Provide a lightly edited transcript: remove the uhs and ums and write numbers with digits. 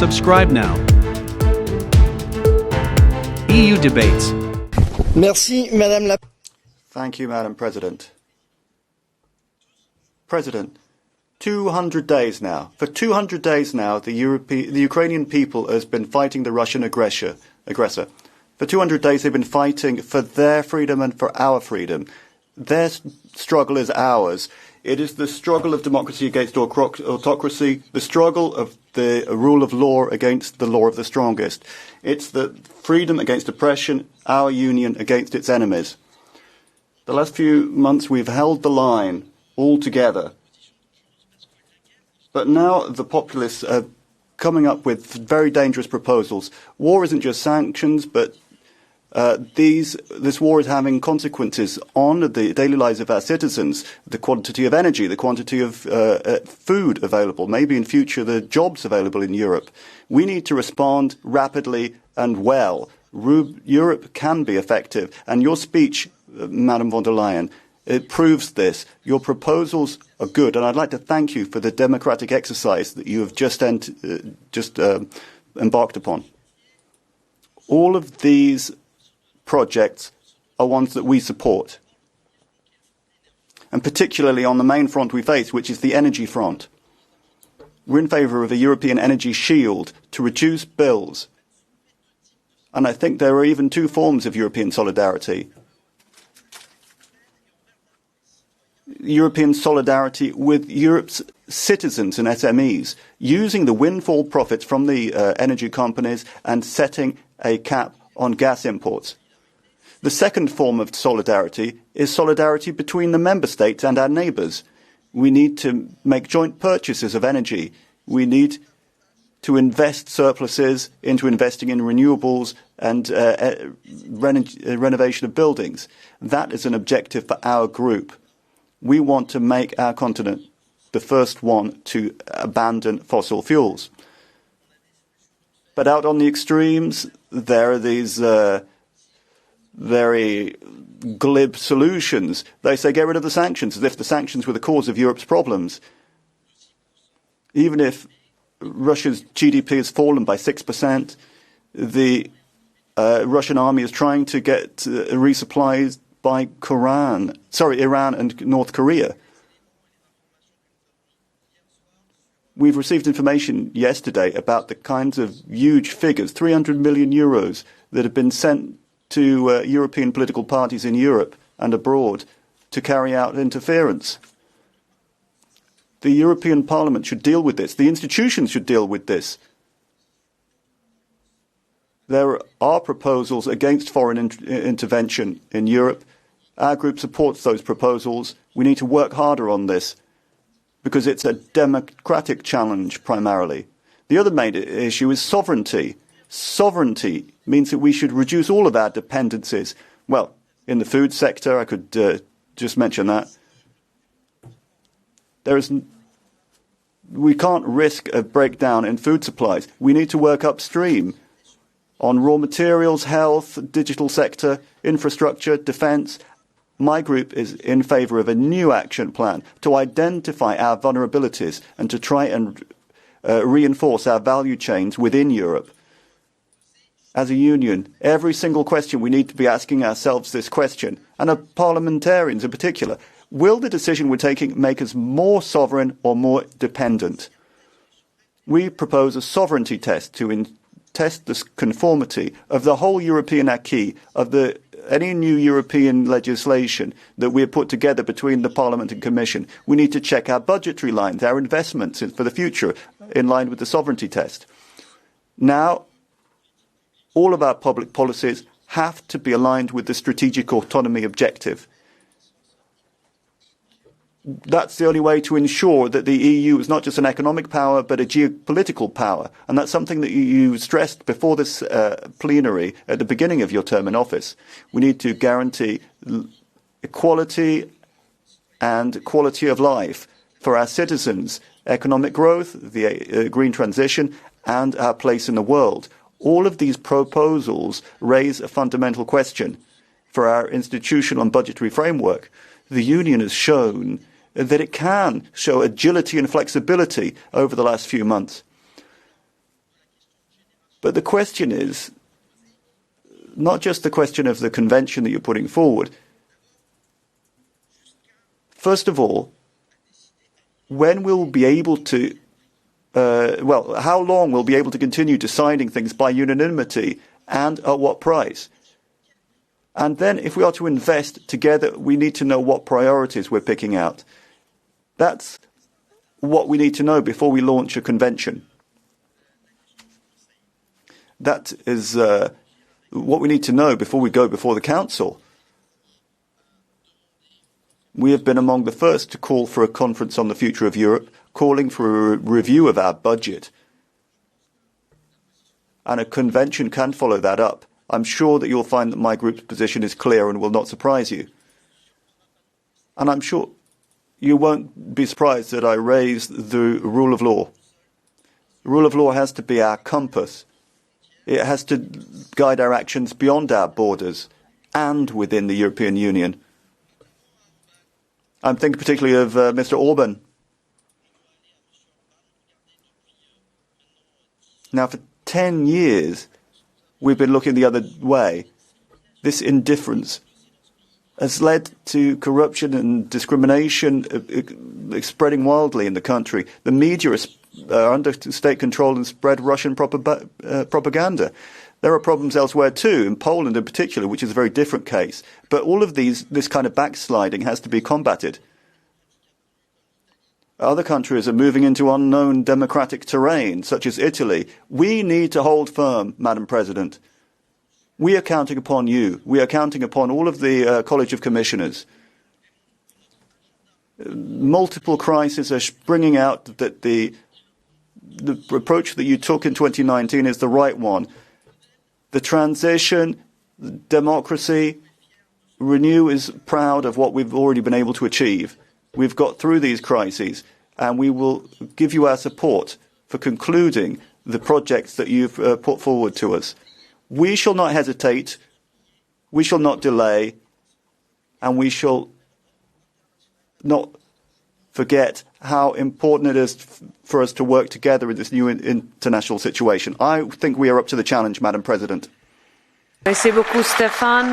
Subscribe now. EU Debates. Merci, Madame la... Thank you, Madam President. President, 200 days now. For 200 days now, the Ukrainian people has been fighting the Russian aggressor. For 200 days, they've been fighting for their freedom and for our freedom. Their struggle is ours. It is the struggle of democracy against autocracy, the struggle of the rule of law against the law of the strongest. It's the freedom against oppression, our union against its enemies. The last few months we've held the line all together. But now the populists are coming up with very dangerous proposals. War isn't just sanctions, but this war is having consequences on the daily lives of our citizens, the quantity of energy, the quantity of food available, maybe in future the jobs available in Europe. We need to respond rapidly and well. Europe can be effective, and your speech, Madam von der Leyen, it proves this. Your proposals are good, and I'd like to thank you for the democratic exercise that you have just embarked upon. All of these projects are ones that we support, and particularly on the main front we face, which is the energy front. We're in favour of a European energy shield to reduce bills, and I think there are even two forms of European solidarity. European solidarity with Europe's citizens and SMEs, using the windfall profits from the energy companies and setting a cap on gas imports. The second form of solidarity is solidarity between the member states and our neighbours. We need to make joint purchases of energy. We need to invest surpluses into investing in renewables and renovation of buildings. That is an objective for our group. We want to make our continent the first one to abandon fossil fuels. But out on the extremes, there are these very glib solutions. They say get rid of the sanctions, as if the sanctions were the cause of Europe's problems. Even if Russia's GDP has fallen by 6%, the Russian army is trying to get resupplies by Iran and North Korea. We've received information yesterday about the kinds of huge figures, 300 million euros, that have been sent to European political parties in Europe and abroad to carry out interference. The European Parliament should deal with this. The institutions should deal with this. There are proposals against foreign intervention in Europe. Our group supports those proposals. We need to work harder on this because it's a democratic challenge primarily. The other main issue is sovereignty. Sovereignty means that we should reduce all of our dependencies. Well, in the food sector, I could just mention that. We can't risk a breakdown in food supplies. We need to work upstream on raw materials, health, digital sector, infrastructure, defence. My group is in favour of a new action plan to identify our vulnerabilities and to try and reinforce our value chains within Europe. As a union, every single question we need to be asking ourselves this question, and our parliamentarians in particular, will the decision we're taking make us more sovereign or more dependent? We propose a sovereignty test to test the conformity of the whole European acquis, of any new European legislation that we have put together between the Parliament and Commission. We need to check our budgetary lines, our investments for the future, in line with the sovereignty test. Now, all of our public policies have to be aligned with the strategic autonomy objective. That's the only way to ensure that the EU is not just an economic power, but a geopolitical power. And that's something that you stressed before this plenary at the beginning of your term in office. We need to guarantee equality and quality of life for our citizens, economic growth, the green transition, and our place in the world. All of these proposals raise a fundamental question for our institutional and budgetary framework. The Union has shown that it can show agility and flexibility over the last few months. But the question is not just the question of the convention that you're putting forward. First of all, when we'll be able to, how long we'll be able to continue deciding things by unanimity and at what price? And then if we are to invest together, we need to know what priorities we're picking out. That's what we need to know before we launch a convention. That is what we need to know before we go before the Council. We have been among the first to call for a conference on the future of Europe, calling for a review of our budget. And a convention can follow that up. I'm sure that you'll find that my group's position is clear and will not surprise you. And I'm sure you won't be surprised that I raise the rule of law. The rule of law has to be our compass. It has to guide our actions beyond our borders and within the European Union. I'm thinking particularly of Mr. Orban. Now, for 10 years, we've been looking the other way. This indifference has led to corruption and discrimination spreading wildly in the country. The media are under state control and spread Russian propaganda. There are problems elsewhere too, in Poland in particular, which is a very different case. But all of this kind of backsliding has to be combated. Other countries are moving into unknown democratic terrain, such as Italy. We need to hold firm, Madam President. We are counting upon you. We are counting upon all of the College of Commissioners. Multiple crises are springing out that the approach that you took in 2019 is the right one. The transition, democracy, Renew is proud of what we've already been able to achieve. We've got through these crises, and we will give you our support for concluding the projects that you've put forward to us. We shall not hesitate, we shall not delay, and we shall not forget how important it is for us to work together in this new international situation. I think we are up to the challenge, Madam President. Merci beaucoup, Stéphane.